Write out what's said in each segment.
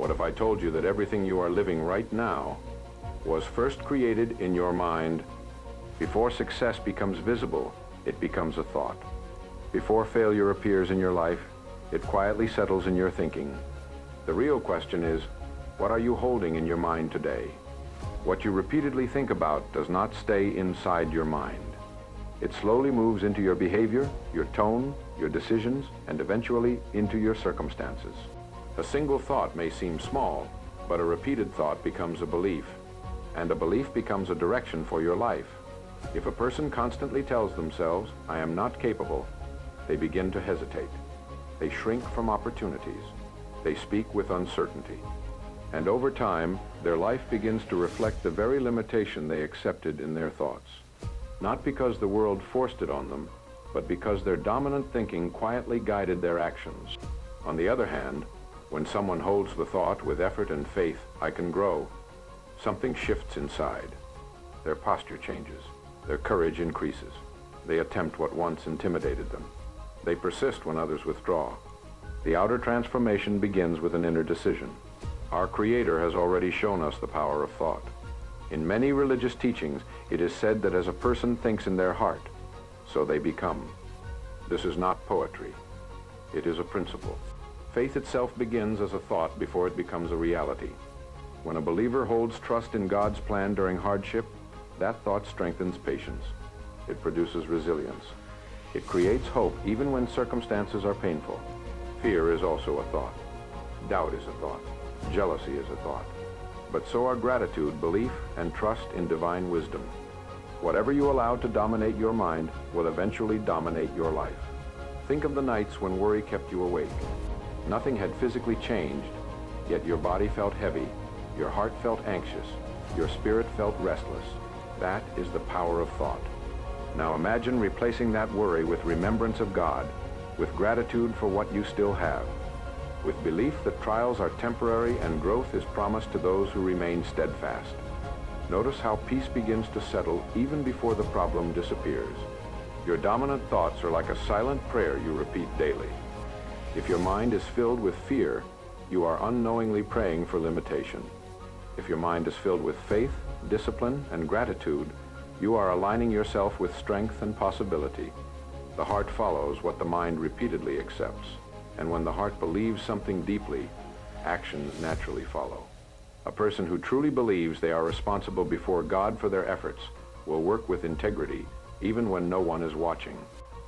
What if I told you that everything you are living right now was first created in your mind? Before success becomes visible, it becomes a thought. Before failure appears in your life, it quietly settles in your thinking. The real question is, what are you holding in your mind today? What you repeatedly think about does not stay inside your mind. It slowly moves into your behavior, your tone, your decisions, and eventually into your circumstances. A single thought may seem small, but a repeated thought becomes a belief, and a belief becomes a direction for your life. If a person constantly tells themselves, "I am not capable," they begin to hesitate. They shrink from opportunities. They speak with uncertainty. And over time, their life begins to reflect the very limitation they accepted in their thoughts. Not because the world forced it on them, but because their dominant thinking quietly guided their actions. On the other hand, when someone holds the thought with effort and faith, "I can grow," something shifts inside. Their posture changes. Their courage increases. They attempt what once intimidated them. They persist when others withdraw. The outer transformation begins with an inner decision. Our Creator has already shown us the power of thought. In many religious teachings, it is said that as a person thinks in their heart, so they become. This is not poetry. It is a principle. Faith itself begins as a thought before it becomes a reality. When a believer holds trust in God's plan during hardship, that thought strengthens patience. It produces resilience. It creates hope even when circumstances are painful. Fear is also a thought. Doubt is a thought. Jealousy is a thought. But so are gratitude, belief, and trust in divine wisdom. Whatever you allow to dominate your mind will eventually dominate your life. Think of the nights when worry kept you awake. Nothing had physically changed, yet your body felt heavy, your heart felt anxious, your spirit felt restless. That is the power of thought. Now imagine replacing that worry with remembrance of God, with gratitude for what you still have, with belief that trials are temporary and growth is promised to those who remain steadfast. Notice how peace begins to settle even before the problem disappears. Your dominant thoughts are like a silent prayer you repeat daily. If your mind is filled with fear, you are unknowingly praying for limitation. If your mind is filled with faith, discipline, and gratitude, you are aligning yourself with strength and possibility. The heart follows what the mind repeatedly accepts, and when the heart believes something deeply, actions naturally follow. A person who truly believes they are responsible before God for their efforts will work with integrity even when no one is watching.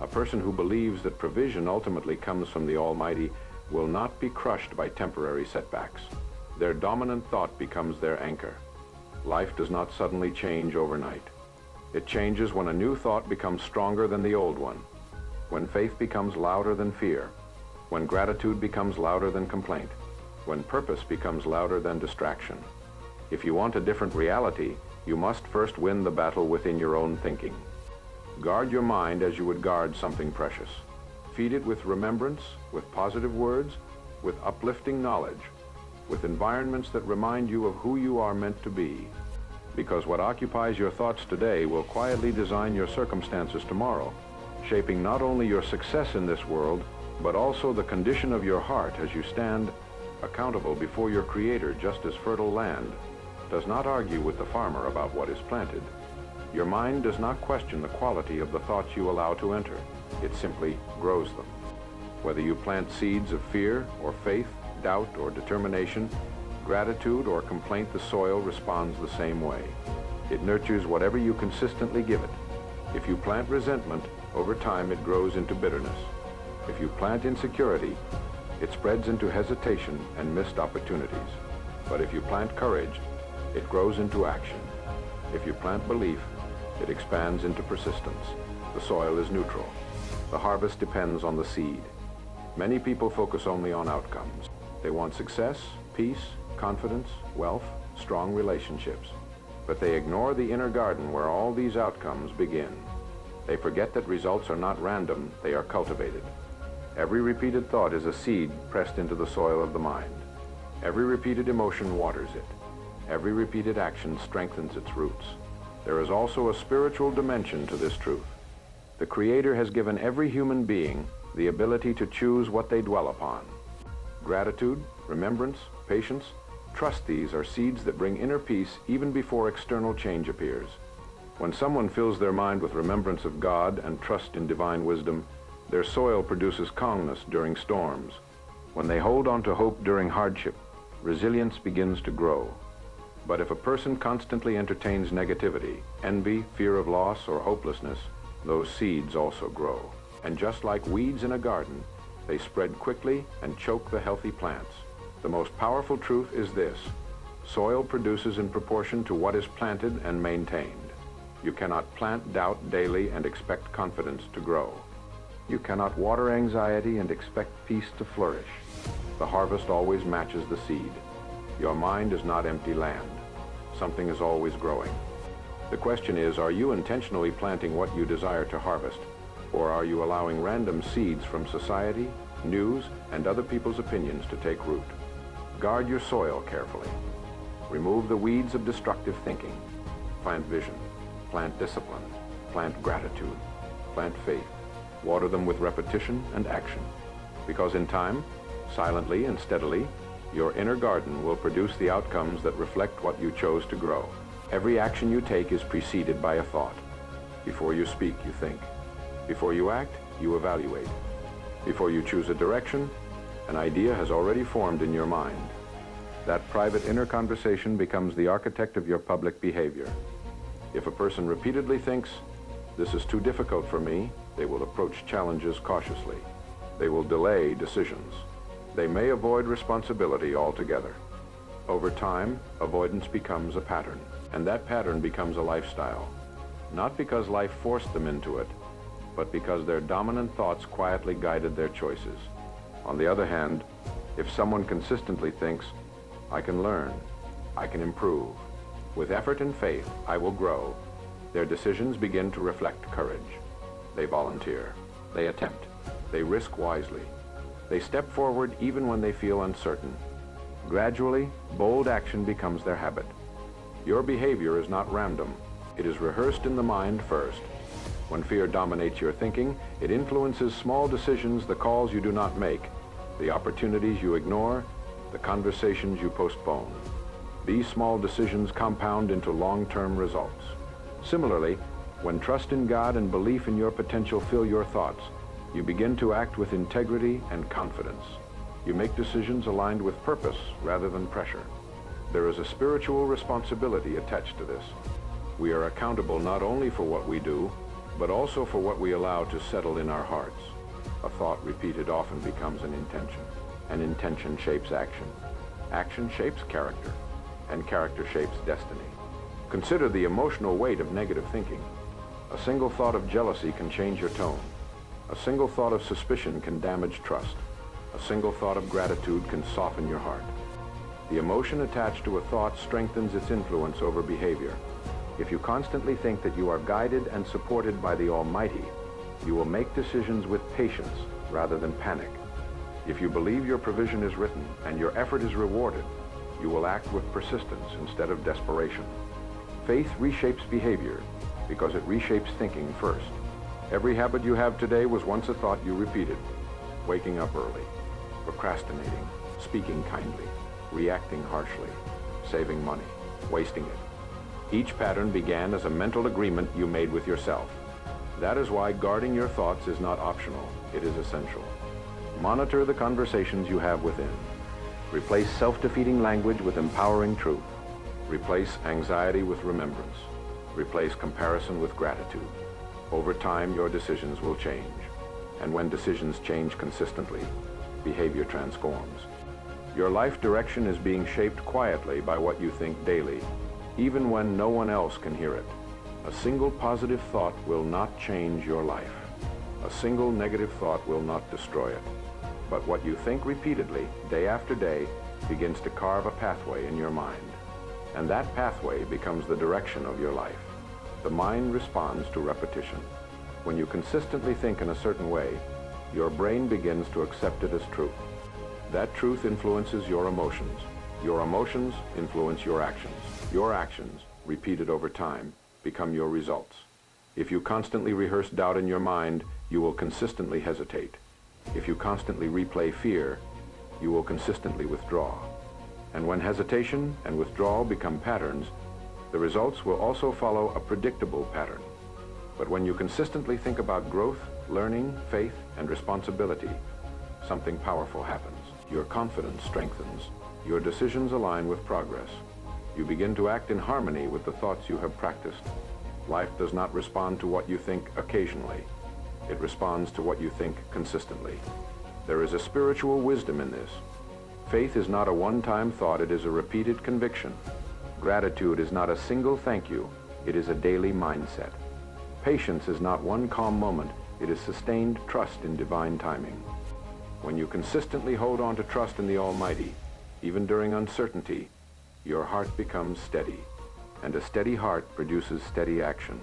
A person who believes that provision ultimately comes from the Almighty will not be crushed by temporary setbacks. Their dominant thought becomes their anchor. Life does not suddenly change overnight. It changes when a new thought becomes stronger than the old one, when faith becomes louder than fear, when gratitude becomes louder than complaint, when purpose becomes louder than distraction. If you want a different reality, you must first win the battle within your own thinking. Guard your mind as you would guard something precious. Feed it with remembrance, with positive words, with uplifting knowledge, with environments that remind you of who you are meant to be. Because what occupies your thoughts today will quietly design your circumstances tomorrow, shaping not only your success in this world, but also the condition of your heart as you stand accountable before your Creator. Just as fertile land does not argue with the farmer about what is planted, your mind does not question the quality of the thoughts you allow to enter. It simply grows them. Whether you plant seeds of fear or faith, doubt or determination, gratitude or complaint, the soil responds the same way. It nurtures whatever you consistently give it. If you plant resentment, over time it grows into bitterness. If you plant insecurity, it spreads into hesitation and missed opportunities. But if you plant courage, it grows into action. If you plant belief, it expands into persistence. The soil is neutral. The harvest depends on the seed. Many people focus only on outcomes. They want success, peace, confidence, wealth, strong relationships. But they ignore the inner garden where all these outcomes begin. They forget that results are not random, they are cultivated. Every repeated thought is a seed pressed into the soil of the mind. Every repeated emotion waters it. Every repeated action strengthens its roots. There is also a spiritual dimension to this truth. The Creator has given every human being the ability to choose what they dwell upon. Gratitude, remembrance, patience, trust. These are seeds that bring inner peace even before external change appears. When someone fills their mind with remembrance of God and trust in divine wisdom, their soil produces calmness during storms. When they hold on to hope during hardship, resilience begins to grow. But if a person constantly entertains negativity, envy, fear of loss, or hopelessness, those seeds also grow. And just like weeds in a garden, they spread quickly and choke the healthy plants. The most powerful truth is this: soil produces in proportion to what is planted and maintained. You cannot plant doubt daily and expect confidence to grow. You cannot water anxiety and expect peace to flourish. The harvest always matches the seed. Your mind is not empty land. Something is always growing. The question is, are you intentionally planting what you desire to harvest, or are you allowing random seeds from society, news, and other people's opinions to take root? Guard your soil carefully. Remove the weeds of destructive thinking. Plant vision, plant discipline, plant gratitude, plant faith. Water them with repetition and action. Because in time, silently and steadily, your inner garden will produce the outcomes that reflect what you chose to grow. Every action you take is preceded by a thought. Before you speak, you think. Before you act, you evaluate. Before you choose a direction, an idea has already formed in your mind. That private inner conversation becomes the architect of your public behavior. If a person repeatedly thinks, "This is too difficult for me," they will approach challenges cautiously. They will delay decisions. They may avoid responsibility altogether. Over time, avoidance becomes a pattern, and that pattern becomes a lifestyle. Not because life forced them into it, but because their dominant thoughts quietly guided their choices. On the other hand, if someone consistently thinks, "I can learn, I can improve, with effort and faith, I will grow," their decisions begin to reflect courage. They volunteer, they attempt, they risk wisely. They step forward even when they feel uncertain. Gradually, bold action becomes their habit. Your behavior is not random. It is rehearsed in the mind first. When fear dominates your thinking, it influences small decisions, the calls you do not make, the opportunities you ignore, the conversations you postpone. These small decisions compound into long-term results. Similarly, when trust in God and belief in your potential fill your thoughts, you begin to act with integrity and confidence. You make decisions aligned with purpose rather than pressure. There is a spiritual responsibility attached to this. We are accountable not only for what we do, but also for what we allow to settle in our hearts. A thought repeated often becomes an intention. An intention shapes action. Action shapes character, and character shapes destiny. Consider the emotional weight of negative thinking. A single thought of jealousy can change your tone. A single thought of suspicion can damage trust. A single thought of gratitude can soften your heart. The emotion attached to a thought strengthens its influence over behavior. If you constantly think that you are guided and supported by the Almighty, you will make decisions with patience rather than panic. If you believe your provision is written and your effort is rewarded, you will act with persistence instead of desperation. Faith reshapes behavior because it reshapes thinking first. Every habit you have today was once a thought you repeated. Waking up early, procrastinating, speaking kindly, reacting harshly, saving money, wasting it. Each pattern began as a mental agreement you made with yourself. That is why guarding your thoughts is not optional, it is essential. Monitor the conversations you have within. Replace self-defeating language with empowering truth. Replace anxiety with remembrance. Replace comparison with gratitude. Over time, your decisions will change. And when decisions change consistently, behavior transforms. Your life direction is being shaped quietly by what you think daily, even when no one else can hear it. A single positive thought will not change your life. A single negative thought will not destroy it. But what you think repeatedly, day after day, begins to carve a pathway in your mind. And that pathway becomes the direction of your life. The mind responds to repetition. When you consistently think in a certain way, your brain begins to accept it as truth. That truth influences your emotions. Your emotions influence your actions. Your actions, repeated over time, become your results. If you constantly rehearse doubt in your mind, you will consistently hesitate. If you constantly replay fear, you will consistently withdraw. And when hesitation and withdrawal become patterns, the results will also follow a predictable pattern. But when you consistently think about growth, learning, faith, and responsibility, something powerful happens. Your confidence strengthens. Your decisions align with progress. You begin to act in harmony with the thoughts you have practiced. Life does not respond to what you think occasionally. It responds to what you think consistently. There is a spiritual wisdom in this. Faith is not a one-time thought, it is a repeated conviction. Gratitude is not a single thank you, it is a daily mindset. Patience is not one calm moment, it is sustained trust in divine timing. When you consistently hold on to trust in the Almighty, even during uncertainty, your heart becomes steady, and a steady heart produces steady action.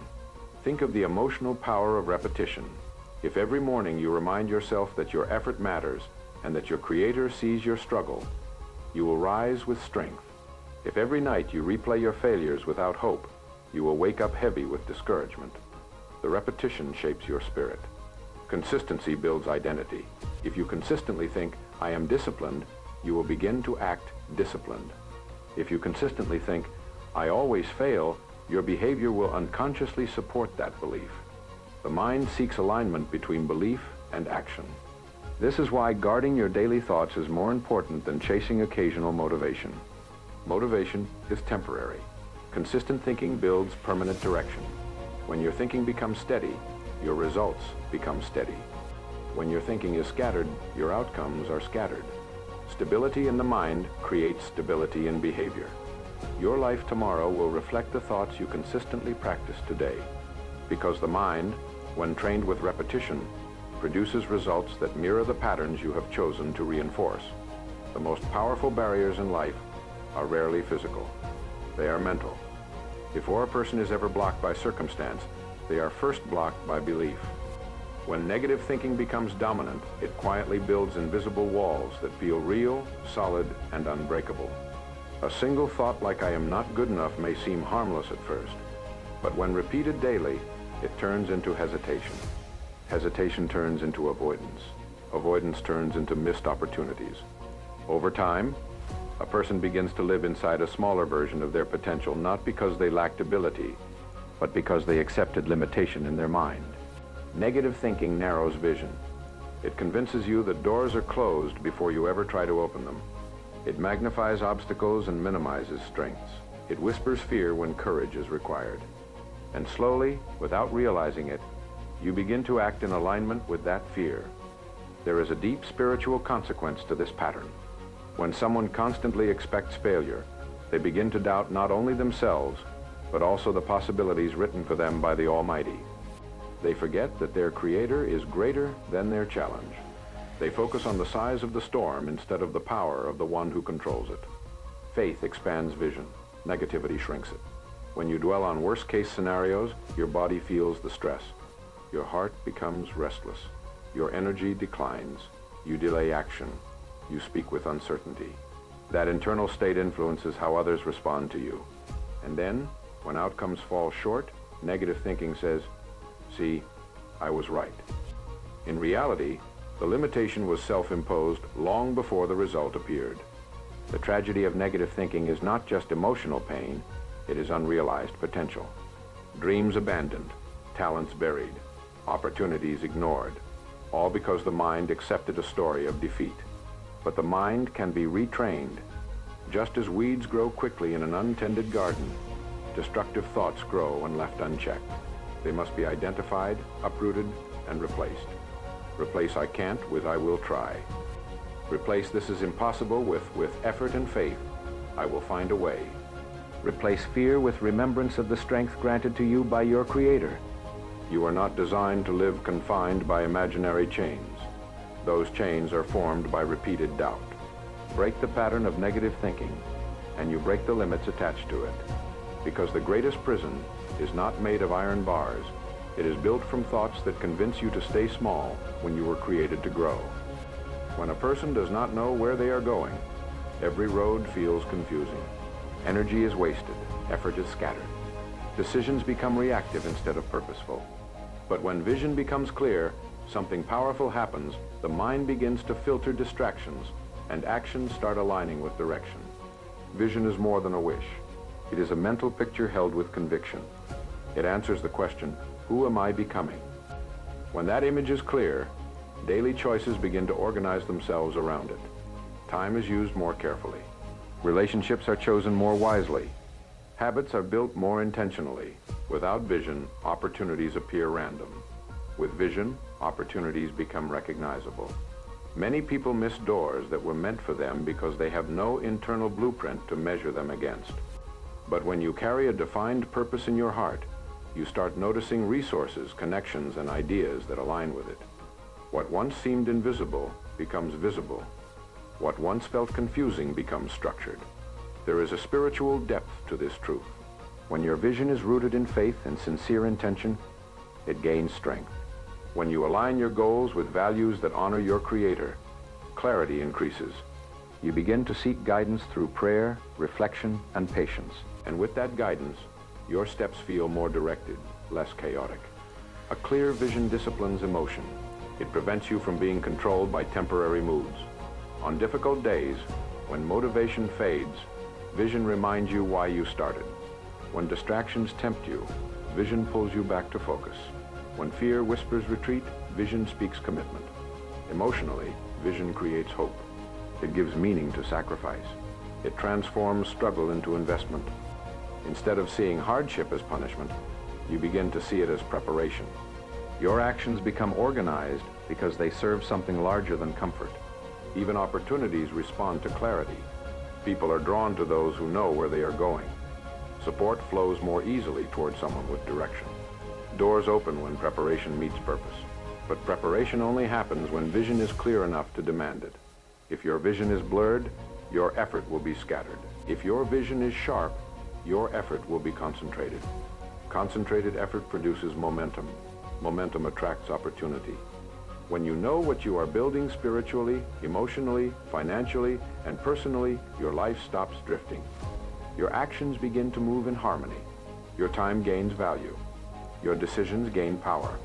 Think of the emotional power of repetition. If every morning you remind yourself that your effort matters and that your Creator sees your struggle, you will rise with strength. If every night you replay your failures without hope, you will wake up heavy with discouragement. The repetition shapes your spirit. Consistency builds identity. If you consistently think, I am disciplined, you will begin to act disciplined. If you consistently think, I always fail, your behavior will unconsciously support that belief. The mind seeks alignment between belief and action. This is why guarding your daily thoughts is more important than chasing occasional motivation. Motivation is temporary. Consistent thinking builds permanent direction. When your thinking becomes steady, your results become steady. When your thinking is scattered, your outcomes are scattered. Stability in the mind creates stability in behavior. Your life tomorrow will reflect the thoughts you consistently practice today, because the mind, when trained with repetition, produces results that mirror the patterns you have chosen to reinforce. The most powerful barriers in life are rarely physical. They are mental. Before a person is ever blocked by circumstance, they are first blocked by belief. When negative thinking becomes dominant, it quietly builds invisible walls that feel real, solid, and unbreakable. A single thought like I am not good enough may seem harmless at first, but when repeated daily, it turns into hesitation. Hesitation turns into avoidance. Avoidance turns into missed opportunities. Over time, a person begins to live inside a smaller version of their potential, not because they lacked ability, but because they accepted limitation in their mind. Negative thinking narrows vision. It convinces you that doors are closed before you ever try to open them. It magnifies obstacles and minimizes strengths. It whispers fear when courage is required. And slowly, without realizing it, you begin to act in alignment with that fear. There is a deep spiritual consequence to this pattern. When someone constantly expects failure, they begin to doubt not only themselves, but also the possibilities written for them by the Almighty. They forget that their Creator is greater than their challenge. They focus on the size of the storm instead of the power of the one who controls it. Faith expands vision. Negativity shrinks it. When you dwell on worst-case scenarios, your body feels the stress. Your heart becomes restless. Your energy declines. You delay action. You speak with uncertainty. That internal state influences how others respond to you. And then, when outcomes fall short, negative thinking says, see, I was right. In reality, the limitation was self-imposed long before the result appeared. The tragedy of negative thinking is not just emotional pain, it is unrealized potential. Dreams abandoned, talents buried, opportunities ignored, all because the mind accepted a story of defeat. But the mind can be retrained. Just as weeds grow quickly in an untended garden, destructive thoughts grow when left unchecked. They must be identified, uprooted, and replaced. Replace I can't with I will try. Replace this is impossible with effort and faith. I will find a way. Replace fear with remembrance of the strength granted to you by your Creator. You are not designed to live confined by imaginary chains. Those chains are formed by repeated doubt. Break the pattern of negative thinking, and you break the limits attached to it. Because the greatest prison is not made of iron bars. It is built from thoughts that convince you to stay small when you were created to grow. When a person does not know where they are going, every road feels confusing. Energy is wasted, effort is scattered. Decisions become reactive instead of purposeful. But when vision becomes clear, something powerful happens. The mind begins to filter distractions, and actions start aligning with direction. Vision is more than a wish. It is a mental picture held with conviction. It answers the question, who am I becoming? When that image is clear, daily choices begin to organize themselves around it. Time is used more carefully. Relationships are chosen more wisely. Habits are built more intentionally. Without vision, opportunities appear random. With vision, opportunities become recognizable. Many people miss doors that were meant for them because they have no internal blueprint to measure them against. But when you carry a defined purpose in your heart, you start noticing resources, connections, and ideas that align with it. What once seemed invisible becomes visible. What once felt confusing becomes structured. There is a spiritual depth to this truth. When your vision is rooted in faith and sincere intention, it gains strength. When you align your goals with values that honor your Creator, clarity increases. You begin to seek guidance through prayer, reflection, and patience. And with that guidance, your steps feel more directed, less chaotic. A clear vision disciplines emotion. It prevents you from being controlled by temporary moods. On difficult days, when motivation fades, vision reminds you why you started. When distractions tempt you, vision pulls you back to focus. When fear whispers retreat, vision speaks commitment. Emotionally, vision creates hope. It gives meaning to sacrifice. It transforms struggle into investment. Instead of seeing hardship as punishment, you begin to see it as preparation. Your actions become organized because they serve something larger than comfort. Even opportunities respond to clarity. People are drawn to those who know where they are going. Support flows more easily toward someone with direction. Doors open when preparation meets purpose. But preparation only happens when vision is clear enough to demand it. If your vision is blurred, your effort will be scattered. If your vision is sharp, your effort will be concentrated. Concentrated effort produces momentum. Momentum attracts opportunity. When you know what you are building spiritually, emotionally, financially, and personally, your life stops drifting. Your actions begin to move in harmony. Your time gains value. Your decisions gain power.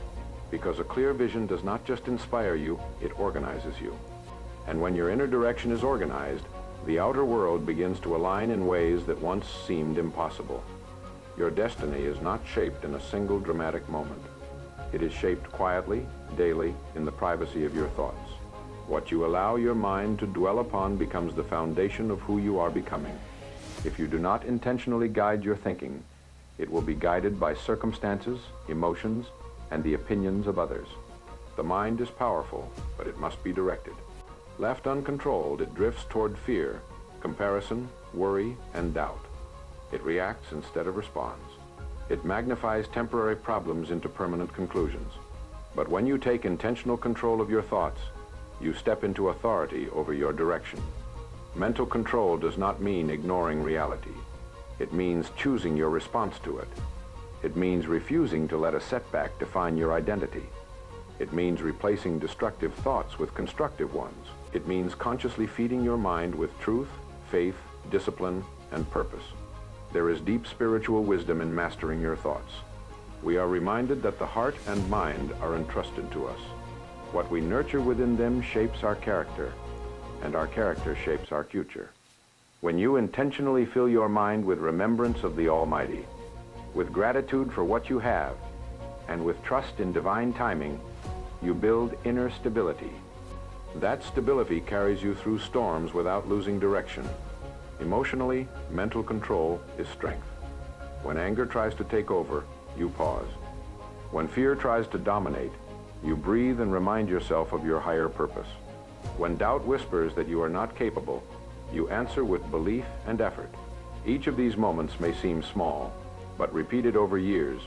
Because a clear vision does not just inspire you, it organizes you. And when your inner direction is organized, the outer world begins to align in ways that once seemed impossible. Your destiny is not shaped in a single dramatic moment. It is shaped quietly, daily, in the privacy of your thoughts. What you allow your mind to dwell upon becomes the foundation of who you are becoming. If you do not intentionally guide your thinking, it will be guided by circumstances, emotions, and the opinions of others. The mind is powerful, but it must be directed. Left uncontrolled, it drifts toward fear, comparison, worry, and doubt. It reacts instead of responds. It magnifies temporary problems into permanent conclusions. But when you take intentional control of your thoughts, you step into authority over your direction. Mental control does not mean ignoring reality. It means choosing your response to it. It means refusing to let a setback define your identity. It means replacing destructive thoughts with constructive ones. It means consciously feeding your mind with truth, faith, discipline, and purpose. There is deep spiritual wisdom in mastering your thoughts. We are reminded that the heart and mind are entrusted to us. What we nurture within them shapes our character, and our character shapes our future. When you intentionally fill your mind with remembrance of the Almighty, with gratitude for what you have, and with trust in divine timing, you build inner stability. That stability carries you through storms without losing direction. Emotionally, mental control is strength. When anger tries to take over, you pause. When fear tries to dominate, you breathe and remind yourself of your higher purpose. When doubt whispers that you are not capable, you answer with belief and effort. Each of these moments may seem small, but repeated over years,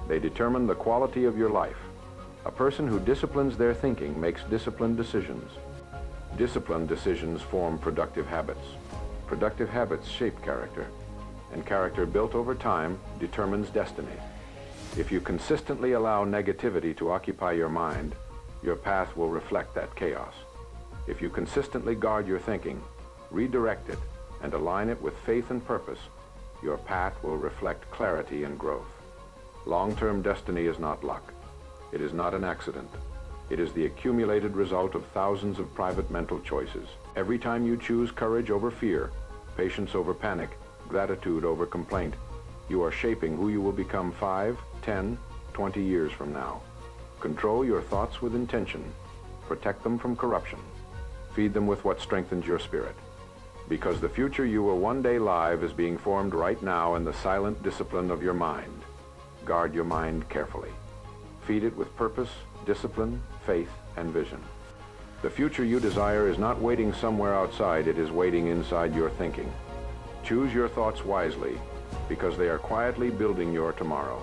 they determine the quality of your life. A person who disciplines their thinking makes disciplined decisions. Disciplined decisions form productive habits. Productive habits shape character, and character built over time determines destiny. If you consistently allow negativity to occupy your mind, your path will reflect that chaos. If you consistently guard your thinking, redirect it, and align it with faith and purpose, your path will reflect clarity and growth. Long-term destiny is not luck. It is not an accident. It is the accumulated result of thousands of private mental choices. Every time you choose courage over fear, patience over panic, gratitude over complaint, you are shaping who you will become 5, 10, 20 years from now. Control your thoughts with intention. Protect them from corruption. Feed them with what strengthens your spirit. Because the future you will one day live is being formed right now in the silent discipline of your mind. Guard your mind carefully. Feed it with purpose, discipline, faith, and vision. The future you desire is not waiting somewhere outside, it is waiting inside your thinking. Choose your thoughts wisely, because they are quietly building your tomorrow.